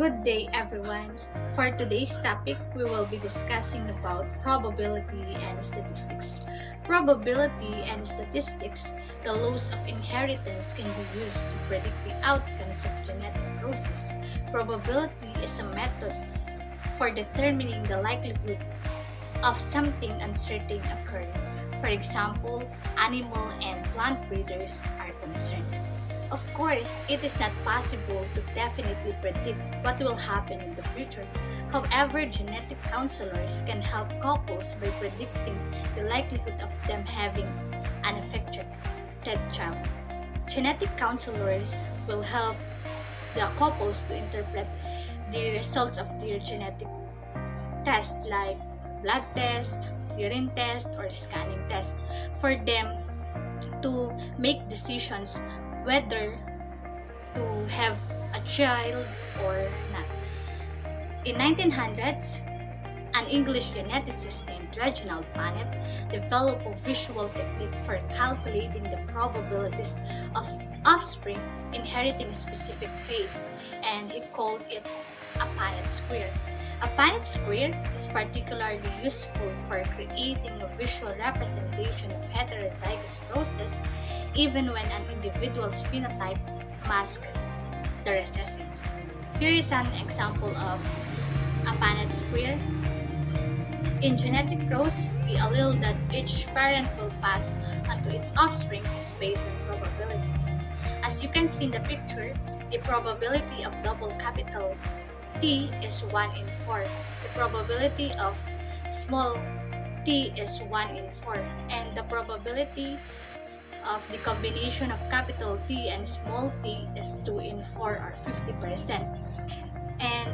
Good day, everyone. For today's topic, we will be discussing about probability and statistics. Probability and statistics, the laws of inheritance can be used to predict the outcomes of genetic process. Probability is a method for determining the likelihood of something uncertain occurring. For example, animal and plant breeders are concerned. Of course, it is not possible to definitely predict what will happen in the future. However, genetic counselors can help couples by predicting the likelihood of them having an affected child. Genetic counselors will help the couples to interpret the results of their genetic test like blood test, urine test, or scanning test for them to make decisions whether to have a child or not. In 1900s, an English geneticist named Reginald Panet developed a visual technique for calculating the probabilities of offspring inheriting specific traits, and he called it a Panet square. A Panet square is particularly useful for creating a visual representation of heterozygous process even when an individual's phenotype masks the recessive. Here is an example of a Panet square. In genetic prose, the allele that each parent will pass onto its offspring is based on probability. As you can see in the picture, the probability of double capital T is 1 in 4. The probability of small t is 1 in 4. And the probability of the combination of capital T and small t is 2 in 4 or 50%. And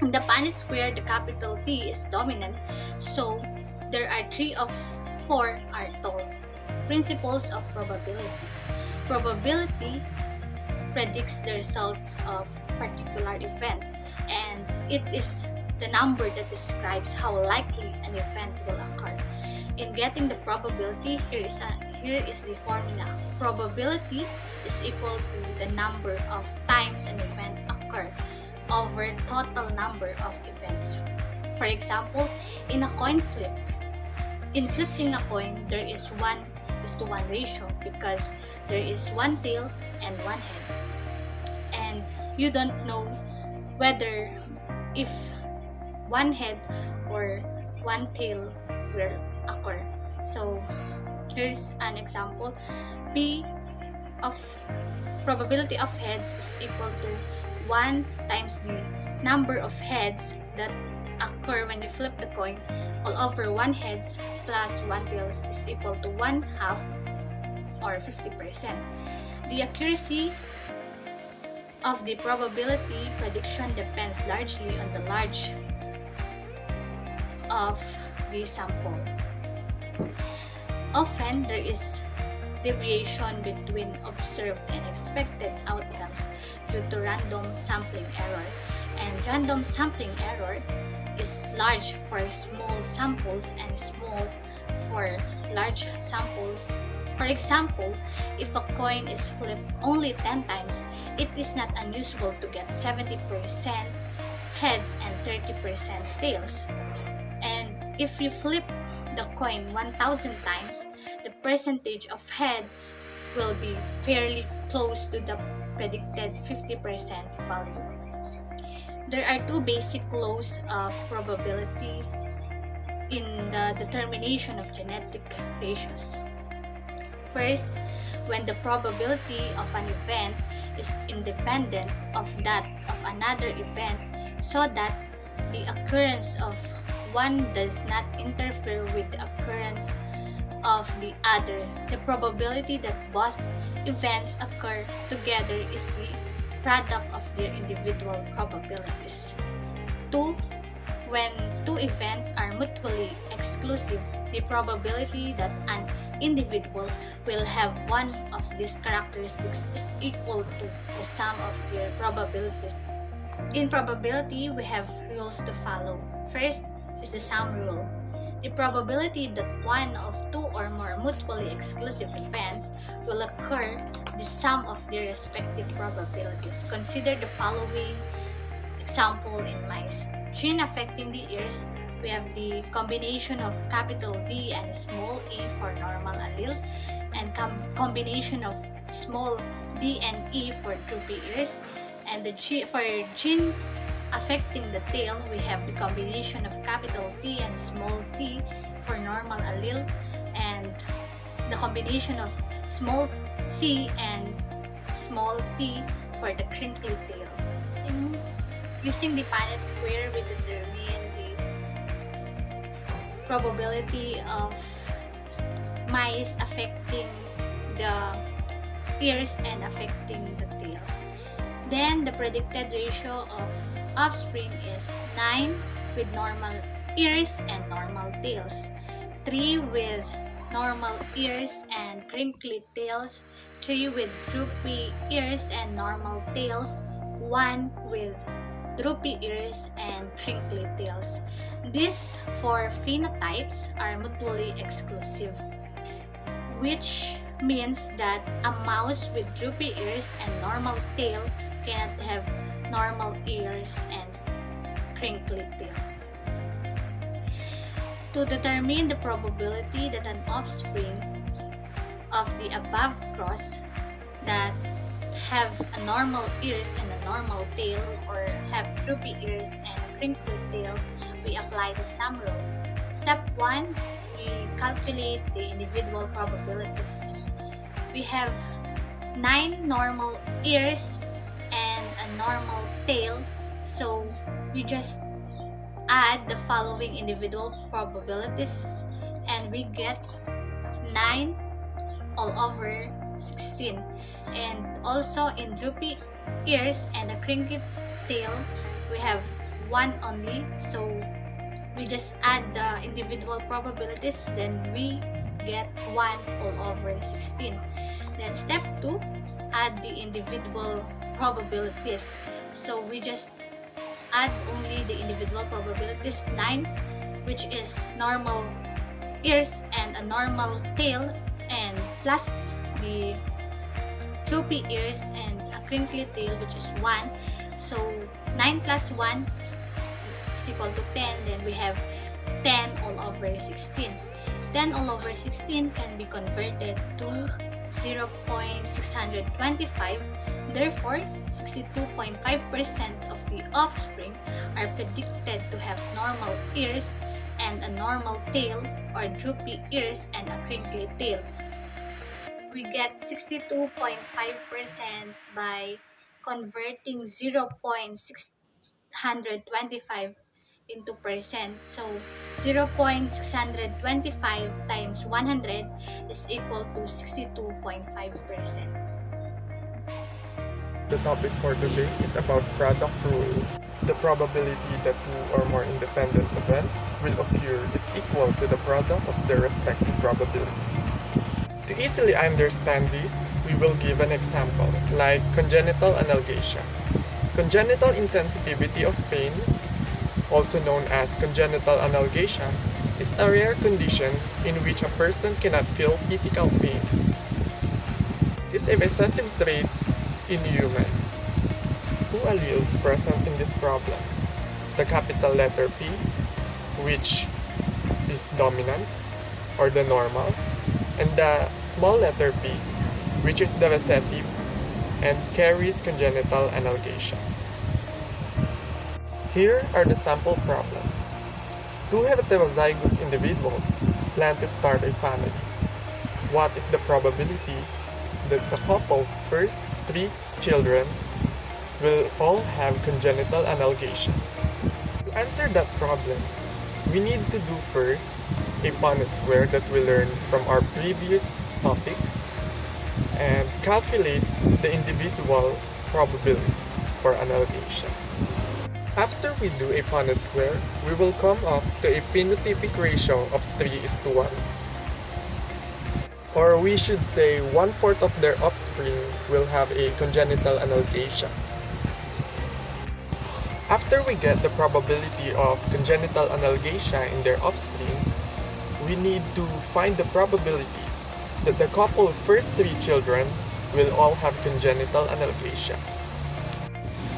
in the Punnett square, the capital T is dominant, so there are 3 of 4 are tall. Principles of probability. Probability predicts the results of particular event, and it is the number that describes how likely an event will occur. In getting the probability, here is the formula. Probability is equal to the number of times an event occur over total number of events. For example, in a coin flip, in flipping a coin, there is 1:1 ratio because there is one tail and one head. And you don't know whether if one head or one tail will occur. So here's an example. P of probability of heads is equal to 1 times the number of heads that occur when you flip the coin all over 1 heads plus 1 tails is equal to 1/2 or 50%. The accuracy of the probability prediction depends largely on the large of the sample. Often there is deviation between observed and expected outcomes due to random sampling error, and random sampling error is large for small samples and small for large samples. For example, if a coin is flipped only 10 times, it is not unusual to get 70% heads and 30% tails. And if you flip the coin 1,000 times, the percentage of heads will be fairly close to the predicted 50% value. There are 2 basic laws of probability in the determination of genetic ratios. First, when the probability of an event is independent of that of another event, so that the occurrence of one does not interfere with the occurrence of the other, the probability that both events occur together is the product of their individual probabilities. 2. When 2 events are mutually exclusive, the probability that an individual will have one of these characteristics is equal to the sum of their probabilities. In probability, we have rules to follow. First is the sum rule. The probability that one of 2 or more mutually exclusive events will occur the sum of their respective probabilities. Consider the following Example in mice. Gene affecting the ears, we have the combination of capital D and small e for normal allele, and combination of small d and e for droopy ears. And for gene affecting the tail, we have the combination of capital T and small t for normal allele, and the combination of small c and small t for the crinkly tail. Using the Punnett square, we determine the probability of mice affecting the ears and affecting the tail. Then the predicted ratio of offspring is 9 with normal ears and normal tails, 3 with normal ears and crinkly tails, 3 with droopy ears and normal tails, 1 with droopy ears and crinkly tails. These 4 phenotypes are mutually exclusive, which means that a mouse with droopy ears and normal tail cannot have normal ears and crinkly tail. To determine the probability that an offspring of the above cross that have a normal ears and a normal tail, or have droopy ears and a crinkly tail, we apply the sum rule. Step 1, we calculate the individual probabilities. We have 9 normal ears and a normal tail, so we just add the following individual probabilities and we get 9 all over 16. And also in droopy ears and a crinkly tail, we have 1 only, so we just add the individual probabilities, then we get 1 all over 16. Then step 2, add the individual probabilities, so we just add only the individual probabilities, 9, which is normal ears and a normal tail, and plus the droopy ears and a crinkly tail, which is 1. So 9 plus 1 is equal to 10. Then we have 10 all over 16. 10 all over 16 can be converted to 0.625. Therefore, 62.5% of the offspring are predicted to have normal ears and a normal tail, or droopy ears and a crinkly tail. We get 62.5% by converting 0.625 into percent. So 0.625 times 100 is equal to 62.5%. The topic for today is about product rule. The probability that two or more independent events will occur is equal to the product of their respective probabilities. To easily understand this, we will give an example, like congenital analgesia. Congenital insensitivity of pain, also known as congenital analgesia, is a rare condition in which a person cannot feel physical pain. These are recessive traits in human. 2 alleles present in this problem: the capital letter P, which is dominant or the normal, and the small letter p, which is the recessive and carries congenital analgesia. Here are the sample problem. 2 heterozygous individuals plan to start a family. What is the probability that the couple's first 3 children will all have congenital analgesia? To answer that problem, we need to do first a Punnett square that we learned from our previous topics and calculate the individual probability for analgesia. After we do a Punnett square, we will come up to a phenotypic ratio of 3:1. Or we should say 1/4 of their offspring will have a congenital analgesia. After we get the probability of congenital analgesia in their offspring, we need to find the probability that the couple's first 3 children will all have congenital analgesia.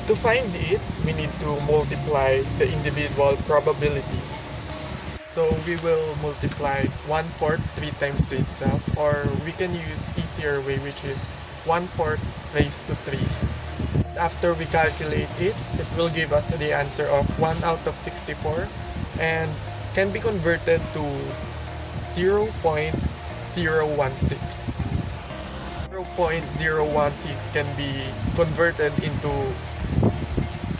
To find it, we need to multiply the individual probabilities. So we will multiply 1/4 3 times to itself, or we can use easier way, which is 1/4 raised to 3. After we calculate it, it will give us the answer of 1 out of 64 and can be converted to 0.016. 0.016 can be converted into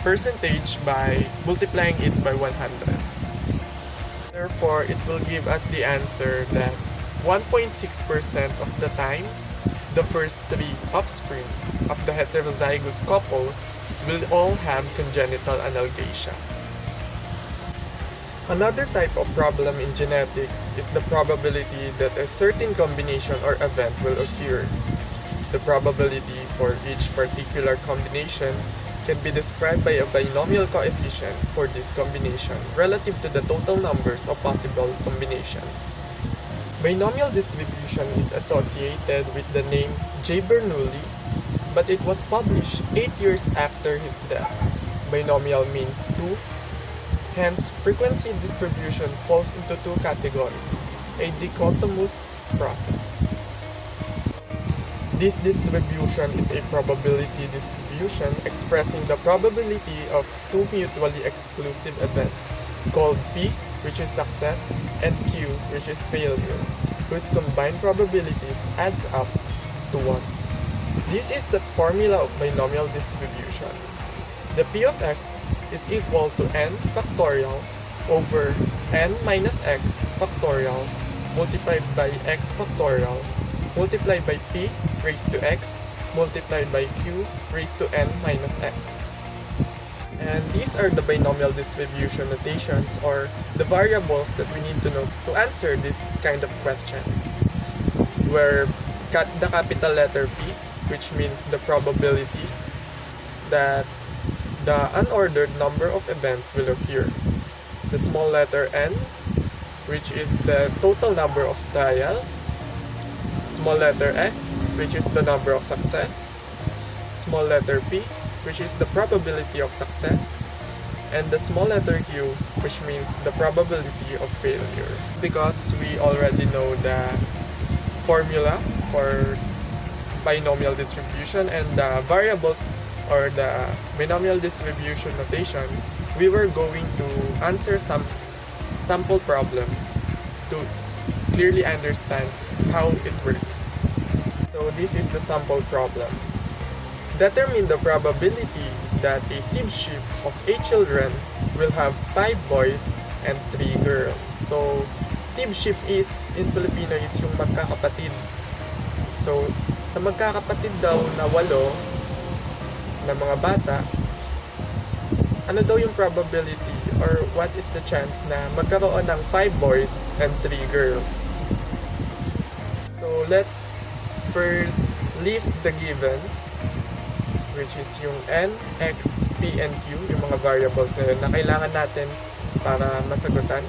percentage by multiplying it by 100. Therefore, it will give us the answer that 1.6% of the time, the first 3 offspring of the heterozygous couple will all have congenital analgesia. Another type of problem in genetics is the probability that a certain combination or event will occur. The probability for each particular combination can be described by a binomial coefficient for this combination relative to the total numbers of possible combinations. Binomial distribution is associated with the name J. Bernoulli, but it was published 8 years after his death. Binomial means 2, hence frequency distribution falls into 2 categories, a dichotomous process. This distribution is a probability distribution expressing the probability of 2 mutually exclusive events called P, which is success, and Q, which is failure, whose combined probabilities adds up to 1. This is the formula of binomial distribution. The P of x is equal to n factorial over n minus x factorial multiplied by x factorial multiplied by p raised to x multiplied by q raised to n minus x. And these are the binomial distribution notations, or the variables that we need to know to answer this kind of questions, where the capital letter P, which means the probability that the unordered number of events will occur, the small letter n, which is the total number of trials, small letter x, which is the number of success, small letter p, which is the probability of success, and the small letter q, which means the probability of failure. Because we already know the formula for binomial distribution and the variables or the binomial distribution notation, we were going to answer some sample problem to clearly understand how it works. So this is the sample problem. Determine the probability that a sibship of 8 children will have 5 boys and 3 girls. So sibship is, in Filipino, is yung magkakapatid. So sa magkakapatid daw na 8 na mga bata, ano daw yung probability or what is the chance na magkaroon ng 5 boys and 3 girls? So let's first list the given, which is yung n, x, p, and q, yung mga variables na yun na kailangan natin para masagutan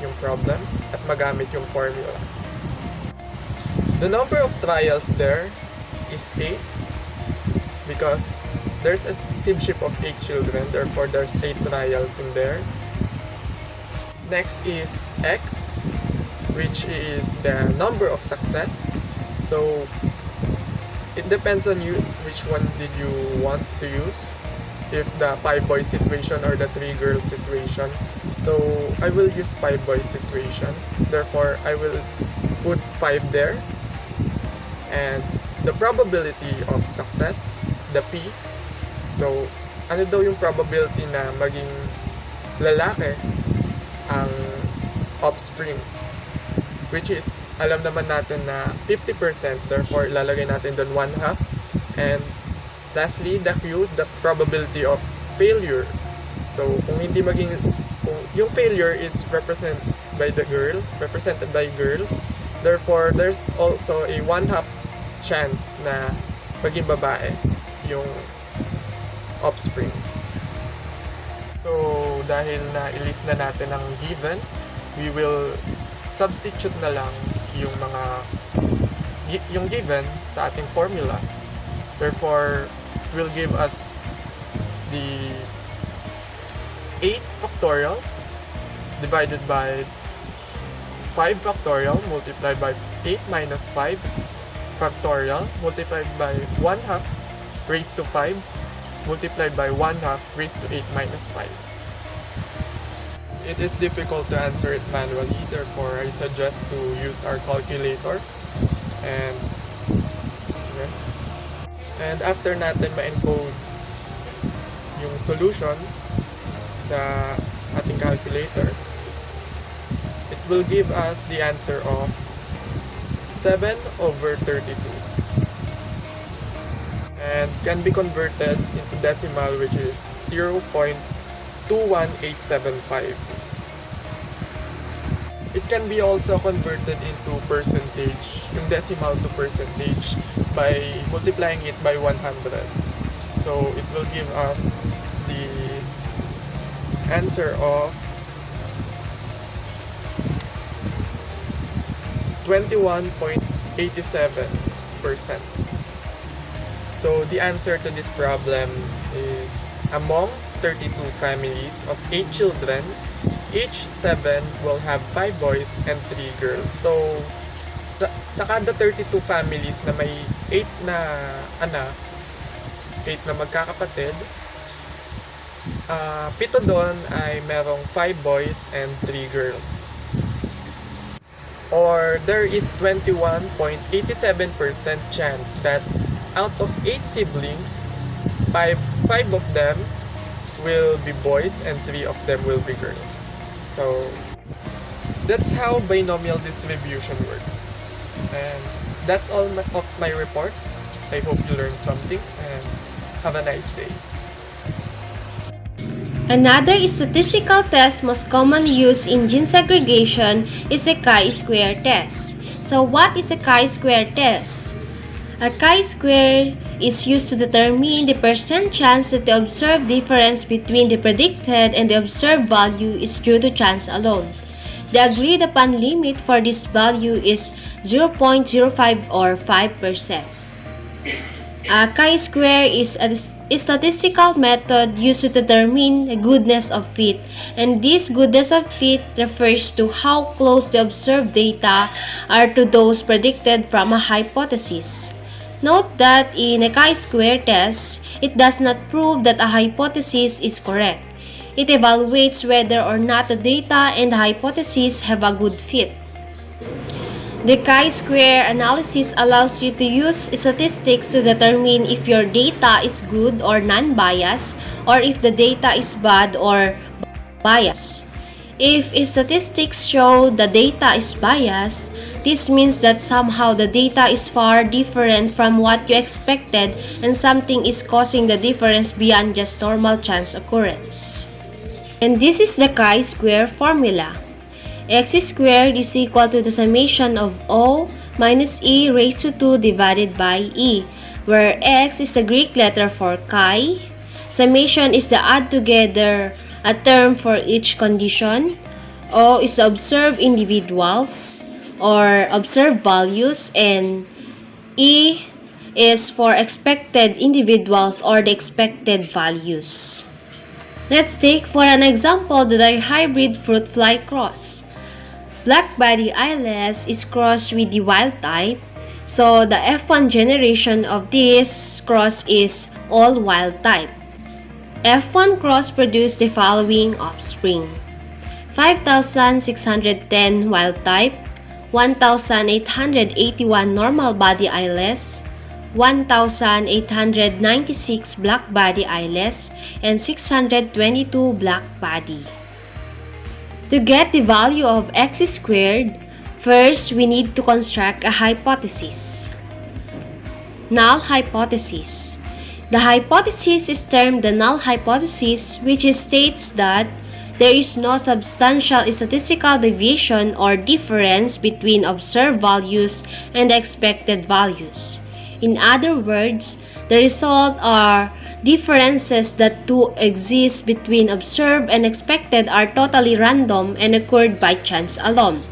yung problem at magamit yung formula. The number of trials there is 8 because there's a sibship of 8 children, therefore there's 8 trials in there. Next is x, which is the number of success. So it depends on you which one did you want to use, if the 5 boy situation or the 3 girl situation. So I will use 5 boy situation, therefore I will put 5 there. And the probability of success, the p, so ano daw yung probability na maging lalaki ang offspring, which is alam naman natin na 50%, therefore ilalagay natin doon 1/2. And lastly, the q, the probability of failure. So kung yung failure is represented by girls, therefore there's also a 1/2 chance na maging babae yung offspring. So dahil na i-list na natin ang given, we will substitute na lang yung given sa ating formula. Therefore, it will give us the 8 factorial divided by 5 factorial multiplied by 8 minus 5 factorial multiplied by 1 half raised to 5 multiplied by 1 half raised to 8 minus 5. It is difficult to answer it manually, therefore I suggest to use our calculator. And after natin ma-encode yung solution sa ating calculator, it will give us the answer of 7 over 32 and can be converted into decimal, which is 0.21875. It can be also converted into percentage, yung decimal to percentage, by multiplying it by 100. So it will give us the answer of 21.87%. So the answer to this problem is, among 32 families of 8 children, each 7 will have 5 boys and 3 girls. So sa kada 32 families na may 8 na anak, 8 na magkakapatid, 7 doon ay merong 5 boys and 3 girls. Or there is 21.87% chance that out of 8 siblings, 5 of them will be boys and 3 of them will be girls. So that's how binomial distribution works. And that's all of my report. I hope you learned something and have a nice day. Another statistical test most commonly used in gene segregation is a chi-square test. So what is a chi-square test? A chi-square is used to determine the percent chance that the observed difference between the predicted and the observed value is due to chance alone. The agreed upon limit for this value is 0.05 or 5%. A chi-square is a statistical method used to determine the goodness of fit, and this goodness of fit refers to how close the observed data are to those predicted from a hypothesis. Note that in a chi-square test, it does not prove that a hypothesis is correct. It evaluates whether or not the data and the hypothesis have a good fit. The chi-square analysis allows you to use statistics to determine if your data is good or non-biased, or if the data is bad or biased. If statistics show the data is biased, this means that somehow the data is far different from what you expected and something is causing the difference beyond just normal chance occurrence. And this is the chi-square formula. X squared is equal to the summation of O minus E raised to 2 divided by E, where X is the Greek letter for chi, summation is the add together a term for each condition, O is the observed individuals or observed values, and E is for expected individuals or the expected values. Let's take for an example the hybrid fruit fly cross. Black body eyeless is crossed with the wild type, so the F1 generation of this cross is all wild type. F1 cross produced the following offspring: 5,610 wild type, 1,881 normal body eyeless, 1,896 black body eyeless, and 622 black body. To get the value of x squared, first we need to construct a hypothesis. Null hypothesis. The hypothesis is termed the null hypothesis, which states that there is no substantial statistical deviation or difference between observed values and the expected values. In other words, the result are differences that do exist between observed and expected are totally random and occurred by chance alone.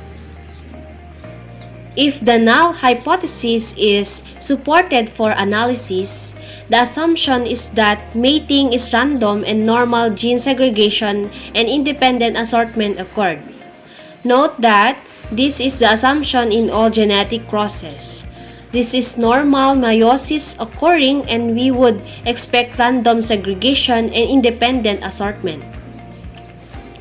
If the null hypothesis is supported for analysis, The assumption is that mating is random and normal gene segregation and independent assortment occurred. Note that this is the assumption in all genetic crosses. This is normal meiosis occurring and we would expect random segregation and independent assortment.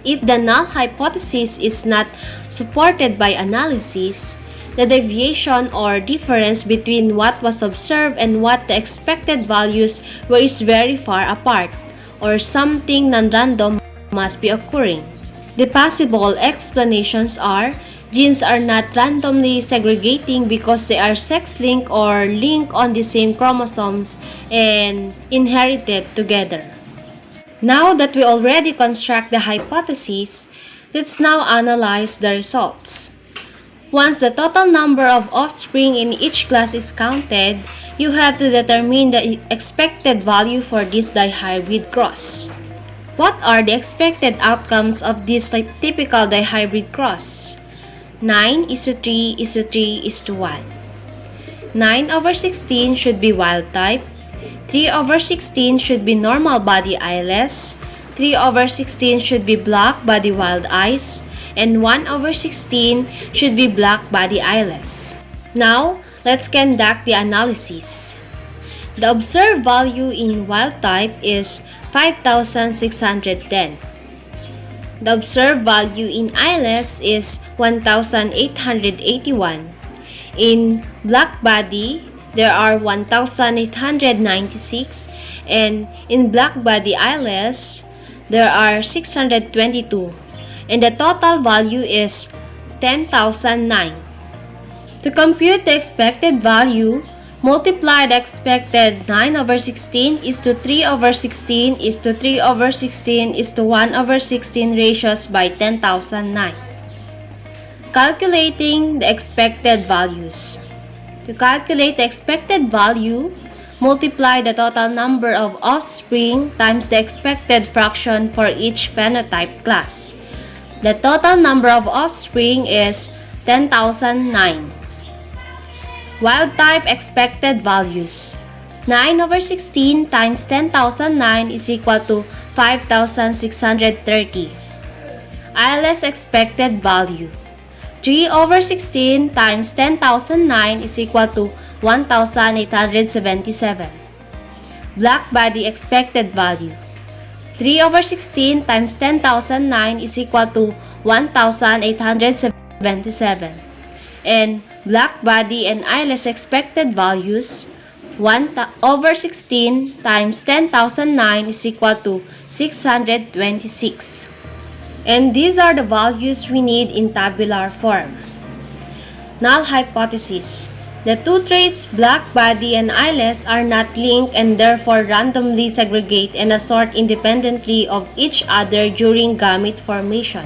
If the null hypothesis is not supported by analysis, the deviation or difference between what was observed and what the expected values were is very far apart, or something non-random must be occurring. The possible explanations are genes are not randomly segregating because they are sex-linked or linked on the same chromosomes and inherited together. Now that we already construct the hypothesis, let's now analyze the results. Once the total number of offspring in each class is counted, you have to determine the expected value for this dihybrid cross. What are the expected outcomes of this typical dihybrid cross? 9:3:3:1. 9/16 should be wild type, 3/16 should be normal body eyeless, 3/16 should be black body wild eyes, and 1/16 should be black body eyeless. Now, let's conduct the analysis. The observed value in wild type is 5,610. The observed value in eyeless is 1,881. In black body, there are 1,896, and in black body eyeless, there are 622, and the total value is 10,009. To compute the expected value, multiply the expected 9/16 is to 3/16 is to 3/16 is to 1/16 ratios by 10,009. Calculating the expected values. To calculate the expected value, multiply the total number of offspring times the expected fraction for each phenotype class. The total number of offspring is 10,009. Wild type expected values. 9/16 times 10,009 is equal to 5,630. Eyeless expected value. 3/16 times 10,009 is equal to 1,877. Black body expected value. 3/16 times 10,009 is equal to 1,877. And black body and eyeless expected values, 1/16 times 10,009 is equal to 626. And these are the values we need in tabular form. Null hypothesis. The two traits, black body and eyeless, are not linked and therefore randomly segregate and assort independently of each other during gamete formation.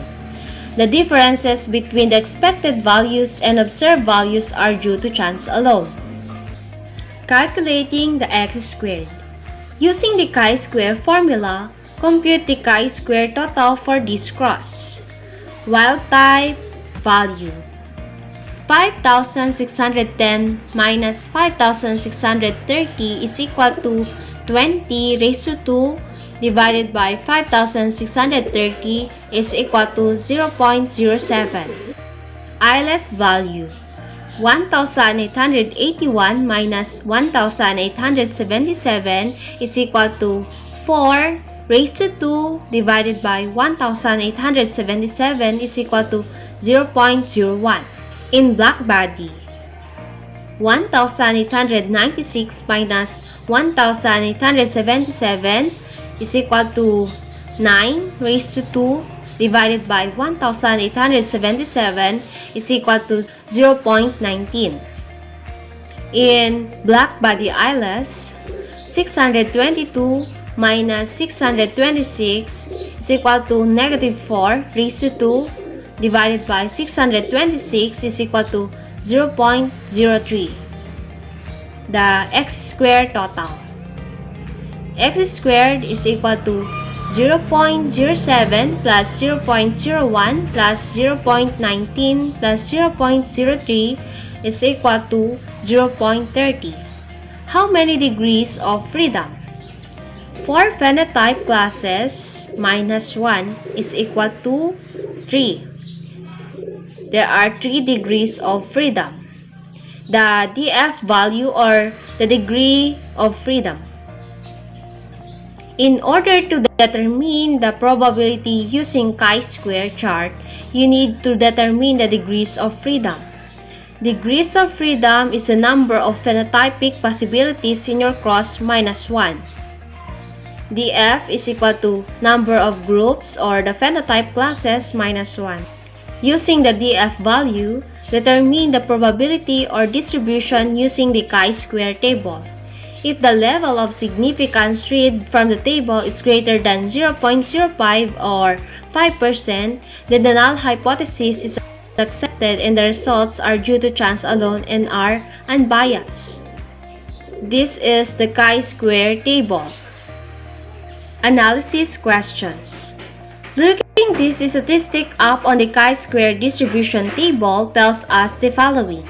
The differences between the expected values and observed values are due to chance alone. Calculating the x-squared. Using the chi-square formula, compute the chi-square total for this cross. Wild type value. 5,610 minus 5,630 is equal to 20 raised to 2 divided by 5,630 is equal to 0.07. Eyeless value. 1,881 minus 1,877 is equal to 4 raised to 2 divided by 1,877 is equal to 0.01. In black body, 1,896 minus 1,877 is equal to 9 raised to 2 divided by 1,877 is equal to 0.19. In black body eyeless, 622 minus 626 is equal to negative 4 raised to 2 divided by 626 is equal to 0.03. The x-squared total. X squared is equal to 0.07 plus 0.01 plus 0.19 plus 0.03 is equal to 0.30. How many degrees of freedom? For phenotype classes, -1 is equal to 3. There are 3 degrees of freedom. The DF value, or the degree of freedom. In order to determine the probability using chi-square chart, you need to determine the degrees of freedom. Degrees of freedom is the number of phenotypic possibilities in your cross minus 1. DF is equal to number of groups, or the phenotype classes, minus 1. Using the DF value, determine the probability or distribution using the chi-square table. If the level of significance read from the table is greater than 0.05 or 5%, then the null hypothesis is accepted and the results are due to chance alone and are unbiased. This is the chi-square table. Analysis questions. Looking this statistic up on the chi-square distribution table tells us the following.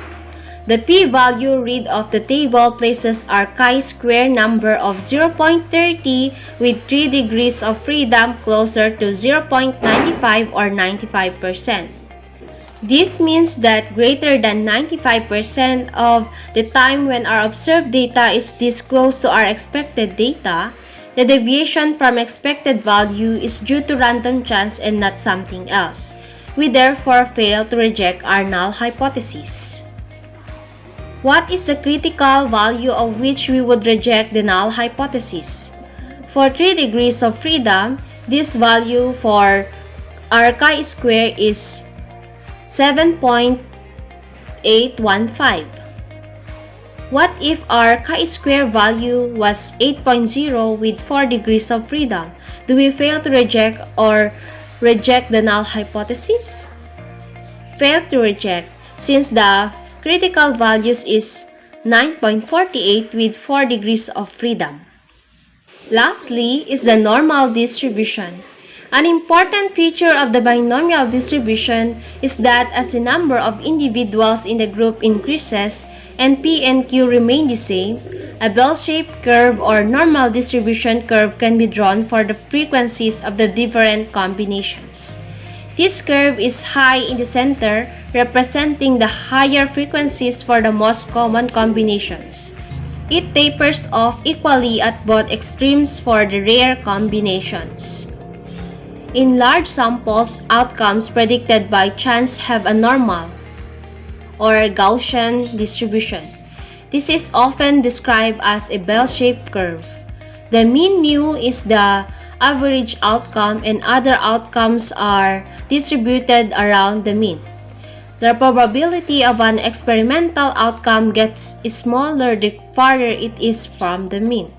The p-value read of the table places our chi-square number of 0.30 with 3 degrees of freedom closer to 0.95 or 95%. This means that greater than 95% of the time when our observed data is this close to our expected data, the deviation from expected value is due to random chance and not something else. We therefore fail to reject our null hypothesis. What is the critical value of which we would reject the null hypothesis? For 3 degrees of freedom, this value for our chi-square is 7.815. What if our chi-square value was 8.0 with 4 degrees of freedom? Do we fail to reject or reject the null hypothesis? Fail to reject, since the critical values is 9.48 with 4 degrees of freedom. Lastly is the normal distribution. An important feature of the binomial distribution is that as the number of individuals in the group increases and P and Q remain the same, a bell-shaped curve or normal distribution curve can be drawn for the frequencies of the different combinations. This curve is high in the center, representing the higher frequencies for the most common combinations. It tapers off equally at both extremes for the rare combinations. In large samples, outcomes predicted by chance have a normal or Gaussian distribution. This is often described as a bell-shaped curve. The mean mu is the average outcome and other outcomes are distributed around the mean. The probability of an experimental outcome gets smaller the farther it is from the mean.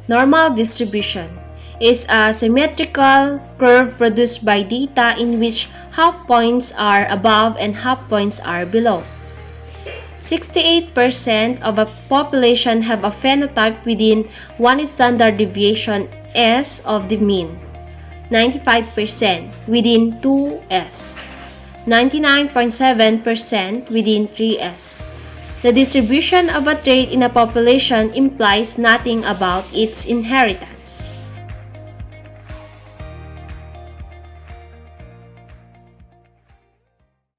Normal distribution is a symmetrical curve produced by data in which half points are above and half points are below. 68% of a population have a phenotype within 1 standard deviation S of the mean, 95% within 2S, 99.7% within 3S. The distribution of a trait in a population implies nothing about its inheritance.